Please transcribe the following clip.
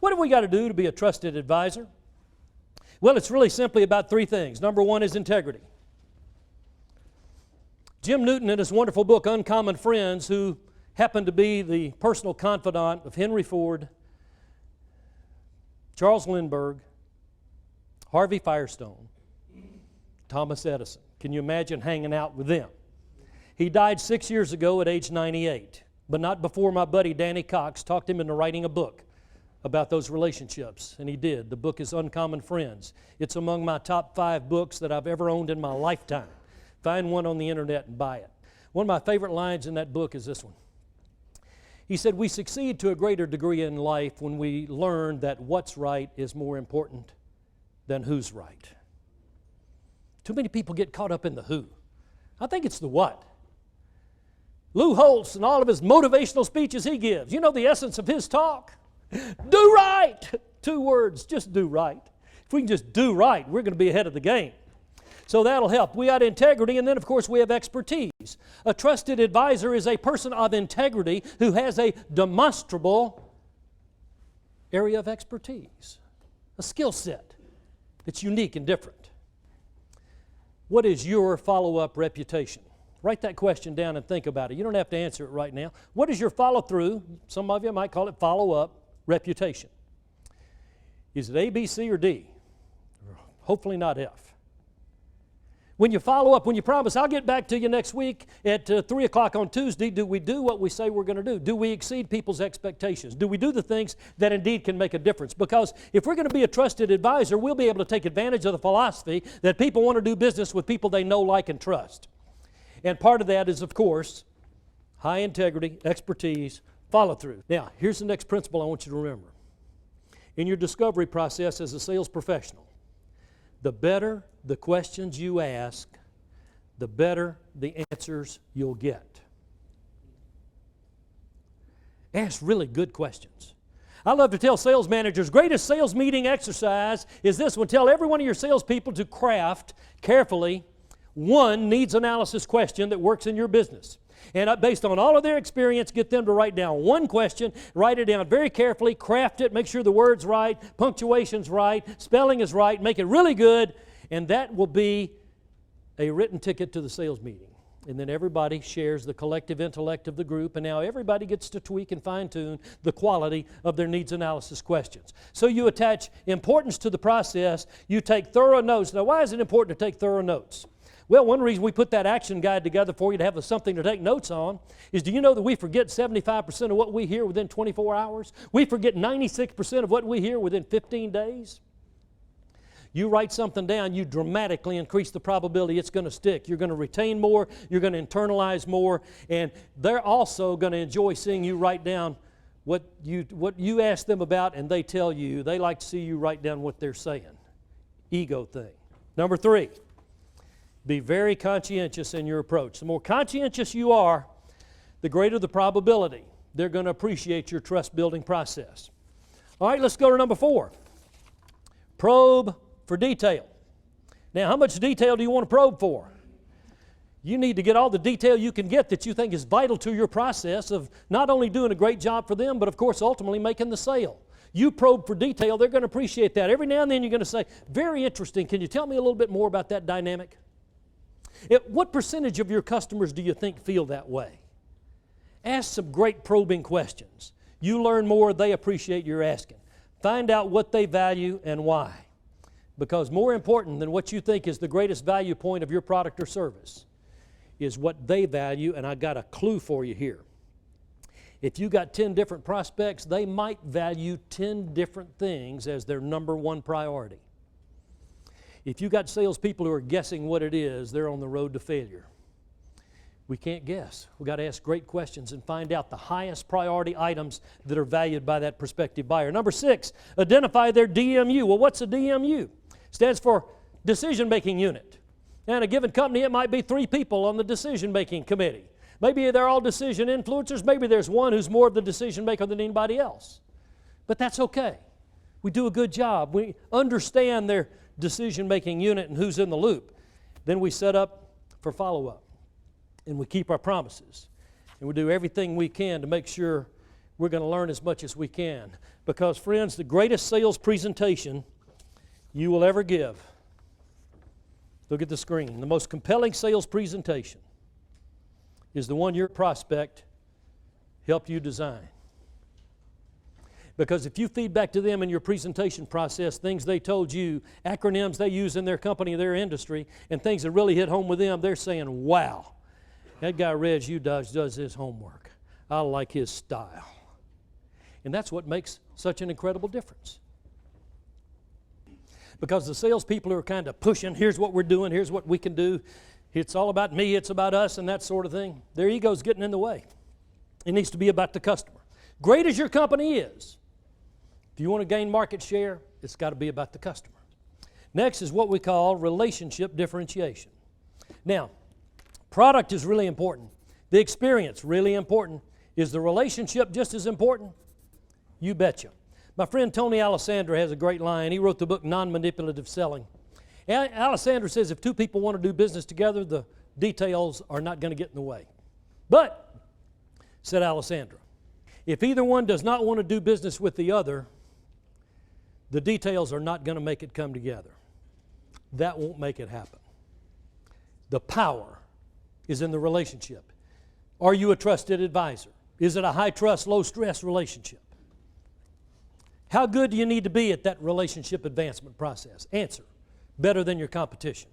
What have we got to do to be a trusted advisor? Well, it's really simply about three things. Number one is integrity. Jim Newton, in his wonderful book, Uncommon Friends, who happened to be the personal confidant of Henry Ford, Charles Lindbergh, Harvey Firestone, Thomas Edison. Can you imagine hanging out with them? He died 6 years ago at age 98, but not before my buddy Danny Cox talked him into writing a book about those relationships, and he did. The book is Uncommon Friends. It's among my top 5 books that I've ever owned in my lifetime. Find one on the internet and buy it. One of my favorite lines in that book is this one. He said, "We succeed to a greater degree in life when we learn that what's right is more important than who's right." Too many people get caught up in the who. I think it's the what. Lou Holtz and all of his motivational speeches he gives, you know the essence of his talk? Do right! 2 words, just do right. If we can just do right, we're going to be ahead of the game. So that'll help. We got integrity, and then of course we have expertise. A trusted advisor is a person of integrity who has a demonstrable area of expertise, a skill set that's unique and different. What is your follow-up reputation? Write that question down and think about it. You don't have to answer it right now. What is your follow-through? Some of you might call it follow-up reputation. Is it A, B, C, or D? Hopefully not F. When you follow up, when you promise, I'll get back to you next week at 3 o'clock on Tuesday, do we do what we say we're going to do? Do we exceed people's expectations? Do we do the things that indeed can make a difference? Because if we're going to be a trusted advisor, we'll be able to take advantage of the philosophy that people want to do business with people they know, like, and trust. And part of that is, of course, high integrity, expertise, follow through. Now, here's the next principle I want you to remember. In your discovery process as a sales professional, the better the questions you ask, the better the answers you'll get. Ask really good questions. I love to tell sales managers, greatest sales meeting exercise is this one. Tell every one of your salespeople to craft carefully one needs analysis question that works in your business. And based on all of their experience, get them to write down one question, write it down very carefully, craft it, make sure the word's right, punctuation's right, spelling is right, make it really good, and that will be a written ticket to the sales meeting. And then everybody shares the collective intellect of the group, and now everybody gets to tweak and fine-tune the quality of their needs analysis questions. So you attach importance to the process, you take thorough notes. Now, why is it important to take thorough notes? Well, one reason we put that action guide together for you to have something to take notes on is, do you know that we forget 75% of what we hear within 24 hours? We forget 96% of what we hear within 15 days. You write something down, you dramatically increase the probability it's going to stick. You're going to retain more, you're going to internalize more, and they're also going to enjoy seeing you write down what you ask them about, and they tell you. They like to see you write down what they're saying. Ego thing. Number 3. Be very conscientious in your approach. The more conscientious you are, the greater the probability they're going to appreciate your trust-building process. All right, let's go to number 4. Probe for detail. Now, how much detail do you want to probe for? You need to get all the detail you can get that you think is vital to your process of not only doing a great job for them, but of course ultimately making the sale. You probe for detail, they're going to appreciate that. Every now and then you're going to say, very interesting, can you tell me a little bit more about that dynamic? What percentage of your customers do you think feel that way? Ask some great probing questions. You learn more, they appreciate your asking. Find out what they value and why. Because more important than what you think is the greatest value point of your product or service is what they value, and I got a clue for you here. If you got 10 different prospects, they might value 10 different things as their number one priority. If you got salespeople who are guessing what it is, they're on the road to failure. We can't guess. We've got to ask great questions and find out the highest priority items that are valued by that prospective buyer. Number 6, identify their DMU. Well, what's a DMU? Stands for decision-making unit. Now, in a given company, it might be 3 people on the decision-making committee. Maybe they're all decision influencers. Maybe there's one who's more of the decision maker than anybody else. But that's okay. We do a good job. We understand their decision-making unit and who's in the loop. Then we set up for follow-up. And we keep our promises. And we do everything we can to make sure we're going to learn as much as we can. Because, friends, the greatest sales presentation you will ever give, look at the screen, the most compelling sales presentation is the one your prospect helped you design. Because if you feed back to them in your presentation process things they told you, acronyms they use in their company, their industry, and things that really hit home with them, they're saying, wow, that guy Reg Udodge does his homework. I like his style. And that's what makes such an incredible difference. Because the salespeople are kind of pushing, here's what we're doing, here's what we can do. It's all about me, it's about us, and that sort of thing. Their ego's getting in the way. It needs to be about the customer. Great as your company is, if you want to gain market share, it's got to be about the customer. Next is what we call relationship differentiation. Now, product is really important. The experience, really important. Is the relationship just as important? You betcha. My friend Tony Alessandra has a great line. He wrote the book Non-Manipulative Selling. Alessandra says if two people want to do business together, the details are not going to get in the way. But, said Alessandra, if either one does not want to do business with the other, the details are not going to make it come together. That won't make it happen. The power is in the relationship. Are you a trusted advisor? Is it a high-trust, low-stress relationship? How good do you need to be at that relationship advancement process? Answer, better than your competition.